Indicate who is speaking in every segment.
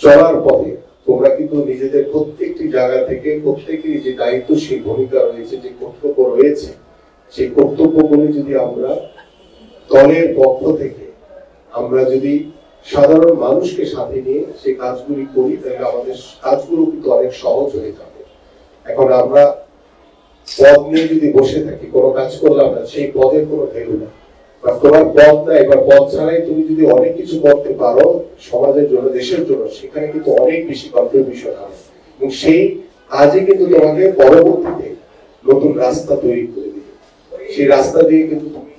Speaker 1: চলার পথে তোমরা কিন্তু নিজেদের প্রত্যেকটি জায়গা থেকে প্রত্যেকেরই যে দায়িত্বশীল ভূমিকা রয়েছে, যে কর্তব্য রয়েছে, সেই কর্তব্যগুলি যদি আমরা দলের পক্ষ থেকে আমরা যদি সাধারণ মানুষকে সাথে নিয়ে সেই কাজগুলি করি, তাহলে আমাদের কাজগুলো কিন্তু অনেক সহজ হয়ে যাবে। এখন আমরা পদ নিয়ে যদি বসে থাকি, কোনো কাজ করলাম না, সেই পদের কোনো ভ্যালু না। বা তোমার পদ নাই বা পদ ছাড়াই তুমি যদি অনেক কিছু করতে পারো সমাজের জন্য, দেশের জন্য, সেখানে কিন্তু অনেক বেশি কন্ট্রিবিউশন হবে এবং সেই কাজে কিন্তু তোমাকে পরবর্তীতে নতুন রাস্তা তৈরি করে দিবে। সেই রাস্তা দিয়ে কিন্তু তুমি,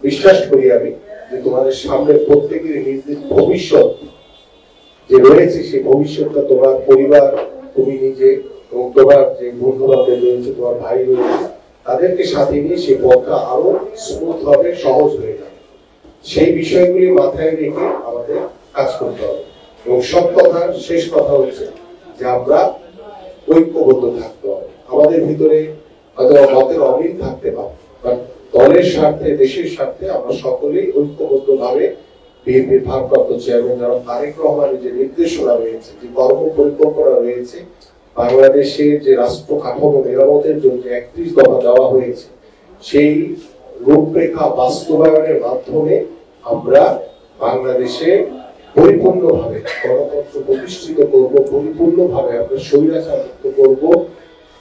Speaker 1: বিশ্বাস করি আমি, যে তোমাদের সামনে প্রত্যেকের নিজ নিজ ভবিষ্যৎ যে রয়েছে, সেই ভবিষ্যৎটা তোমার পরিবার, তুমি নিজে এবং তোমার যে বন্ধু বান্ধব রয়েছে, তোমার ভাই রয়েছে, তাদেরকে সাথে নিয়ে সেই পথটা আরো স্মুথ হবে, সহজ হয়ে যাবে। সেই বিষয়গুলি মাথায় রেখে আমাদের কাজ করতে হবে। এবং সব কথার শেষ কথা হচ্ছে যে আমরা ঐক্যবদ্ধ থাকতে হবে। আমাদের ভিতরে হয়তো মতের অমিল থাকতে পারে, দলের স্বার্থে, দেশের স্বার্থে আমরা সকলেই ঐক্যবদ্ধ ভাবে বিএনপির ভারপ্রাপ্ত চেয়ারম্যান জনাব তারেক রহমানের যে নির্দেশনা রয়েছে, যে কর্ম পরিকল্পনা রয়েছে, বাংলাদেশের যে রাষ্ট্র কাঠামো মেরামতের জন্য 31 দফা দেওয়া হয়েছে, সেই রূপরেখা বাস্তবায়নের মাধ্যমে আমরা বাংলাদেশে পরিপূর্ণভাবে গণতন্ত্র প্রতিষ্ঠিত করব, পরিপূর্ণভাবে আমরা স্বৈরাচার মুক্ত করব,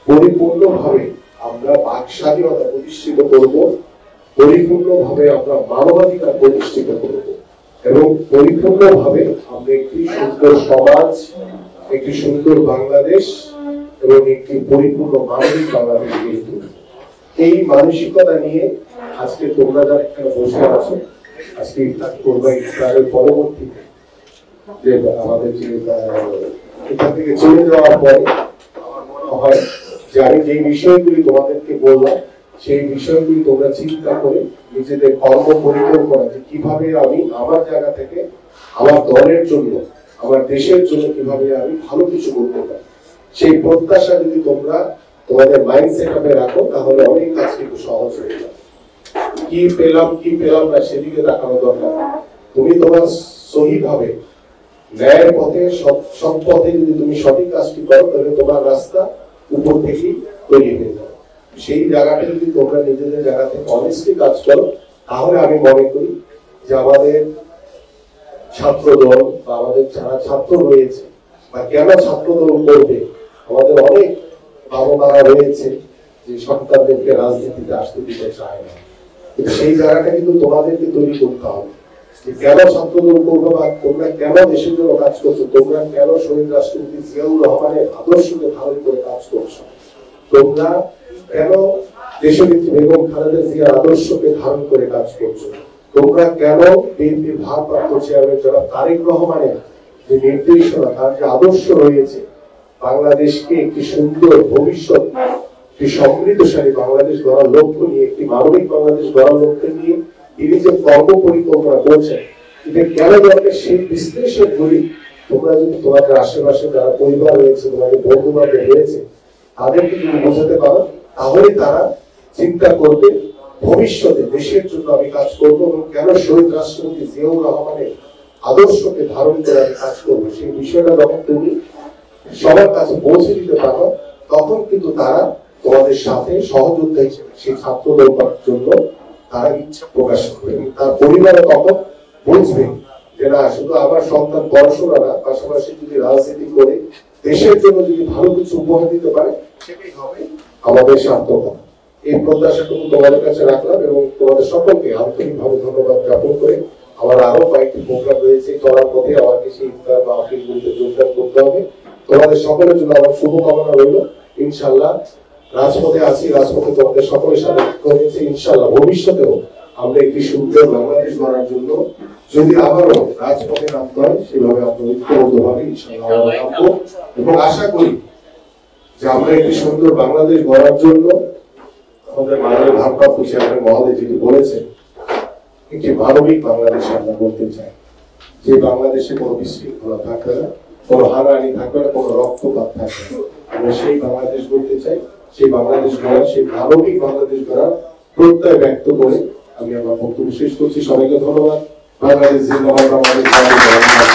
Speaker 1: পরিপূর্ণভাবে আমরা বাক স্বাধীনতা প্রতিষ্ঠিত করব, পরিপূর্ণভাবে আমরা মানবাধিকার প্রতিষ্ঠিত করব এবং পরিপূর্ণভাবে আমরা একটি সুন্দর সমাজ, একটি সুন্দর বাংলাদেশ এবং একটি পরিপূর্ণ মানবিক বাংলাদেশ গড়ে তুলব। এই মানসিকতা নিয়ে আজকে তোমরা যারা এখানে বসে আছো, আজকে ইফতার করবা, ইফতারের পরবর্তীতে যে আমাদের যে এখান থেকে চলে যাওয়ার পরে আমার মনে হয় যে আমি যে বিষয়গুলি তোমাদেরকে বললাম, সেই বিষয়গুলি তোমরা চিন্তা করে নিজেদের কর্ম পরিকল্পনা, যে কিভাবে আমি আমার জায়গা থেকে আমার দলের জন্য, আমার দেশের জন্য কিভাবে আমি ভালো কিছু করতে পারি, সেই প্রত্যাশা যদি তোমরা তোমাদের মাইন্ডসেট আপে রাখো, তাহলে অনেক কাজ কিন্তু সহজ হয়ে যাবে। কি পেলাম না সেদিকে তাকানো দরকার। তুমি তোমার সহিভাবে ন্যায়ের পথে, সৎ পথে যদি তুমি সঠিক কাজটি করো, তাহলে তোমার রাস্তা উপর থেকেই তৈরি হয়ে যাবে। সেই জায়গাটা যদি তোমরা নিজেদের জায়গা থেকে অনেস্টলি কাজ করো, তাহলে আমি মনে করি যে আমাদের ছাত্র দল বা আমাদের যারা ছাত্র রয়েছে বা কেন ছাত্র দল করবে, আমাদের অনেক বাবা মারা রয়েছে যে সন্তানদেরকে রাজনীতিতে আসতে দিতে চায় না, কিন্তু সেই জায়গাটা কিন্তু তোমাদেরকে তৈরি করতে হবে যে কেন ছাত্র দল করবো বা তোমরা কেন দেশের জন্য কাজ করছো, তোমরা কেন শহীদ রাষ্ট্রপতি জিয়াউর রহমানের আদর্শকে ধারণ করে কাজ করছো, তোমরা কেন দেশনেত্রী বেগম খালেদা জিয়ার আদর্শকে ধারণ করে কাজ করছো, তোমরা কেন বিএনপির ভারপ্রাপ্ত চেয়ারম্যান জনাব তারেক রহমানের যে নির্দেশনা, তার যে আদর্শ রয়েছে, বাংলাদেশকে একটি সুন্দর ভবিষ্যৎ, একটি সমৃদ্ধশালী বাংলাদেশ গড়ার লক্ষ্য নিয়ে, একটি মানবিক বাংলাদেশ গড়ার লক্ষ্য নিয়ে তিনি যে কর্ম পরিকল্পনা করছেন, এটা কেন দরকার, সেই বিশ্লেষণ গুলি তোমরা যদি তোমাদের আশেপাশে যারা পরিবার রয়েছে, তোমাদের বন্ধু বান্ধব রয়েছে, তাদেরকে যদি বোঝাতে পারো, তাহলে তারা চিন্তা করবে ভবিষ্যতে দেশের জন্য আমি কাজ করবো এবং কেন শহীদ রাষ্ট্রপতি জিয়াউর রহমানের আদর্শকে ধারণ করে আমি কাজ করবো, সেই বিষয়টা যখন তুমি সবার কাছে পৌঁছে দিতে পারো, তখন কিন্তু তারা তোমাদের সাথে সহযোদ্ধা হিসেবে সেই ছাত্র দল করার জন্য তারা ইচ্ছা প্রকাশ করবে এবং তার পরিবারে তখন বুঝবে যে না, শুধু আমার সন্তান পড়াশোনা না, পাশাপাশি যদি রাজনীতি করে দেশের জন্য যদি ভালো কিছু উপহার দিতে পারে, সেটাই হবে আমাদের সার্থকতা। এই প্রত্যাশাটুকু তোমাদের কাছে রাখলাম এবং তোমাদের সকলকে আন্তরিকভাবে ধন্যবাদ জ্ঞাপন করে আমার আরো কয়েকটি প্রোগ্রাম রয়েছে, চলার পথে আমাকে সেই ইফতার বা আফিলগুলিতে যোগদান করতে হবে। তোমাদের সকলের জন্য আমার শুভকামনা রইল। ইনশাআল্লাহ রাজপথে আছি, রাজপথে তোমাদের সকলের সাথে দেখা হয়েছে। ইনশাআল্লাহ ভবিষ্যতেও আমরা একটি সুন্দর বাংলাদেশ গড়ার জন্য যদি আবারও রাজপথে নামতে হয়, সেভাবে আমরা ঐক্যবদ্ধভাবে ইনশাআল্লাহ নামবো এবং আশা করি যে আমরা একটি সুন্দর বাংলাদেশ গড়ার জন্য আমাদের মাননীয় ভারপ্রাপ্ত চেয়ারম্যান মহোদয় যেটি বলেছেন, একটি মানবিক বাংলাদেশ আমরা করতে চাই, যে বাংলাদেশে কোনো বিশৃঙ্খলা থাকবে না, কোনো হানাহানি থাকবে না, কোনো রক্তপাত থাকবে না। আমরা সেই বাংলাদেশ গড়তে চাই, সেই বাংলাদেশ গড়ার, সেই মানবিক বাংলাদেশ গড়ার প্রত্যয় ব্যক্ত করে আমি আমার বক্তব্য শেষ করছি। সবাইকে ধন্যবাদ। বাংলাদেশ জিন্দাবাদ।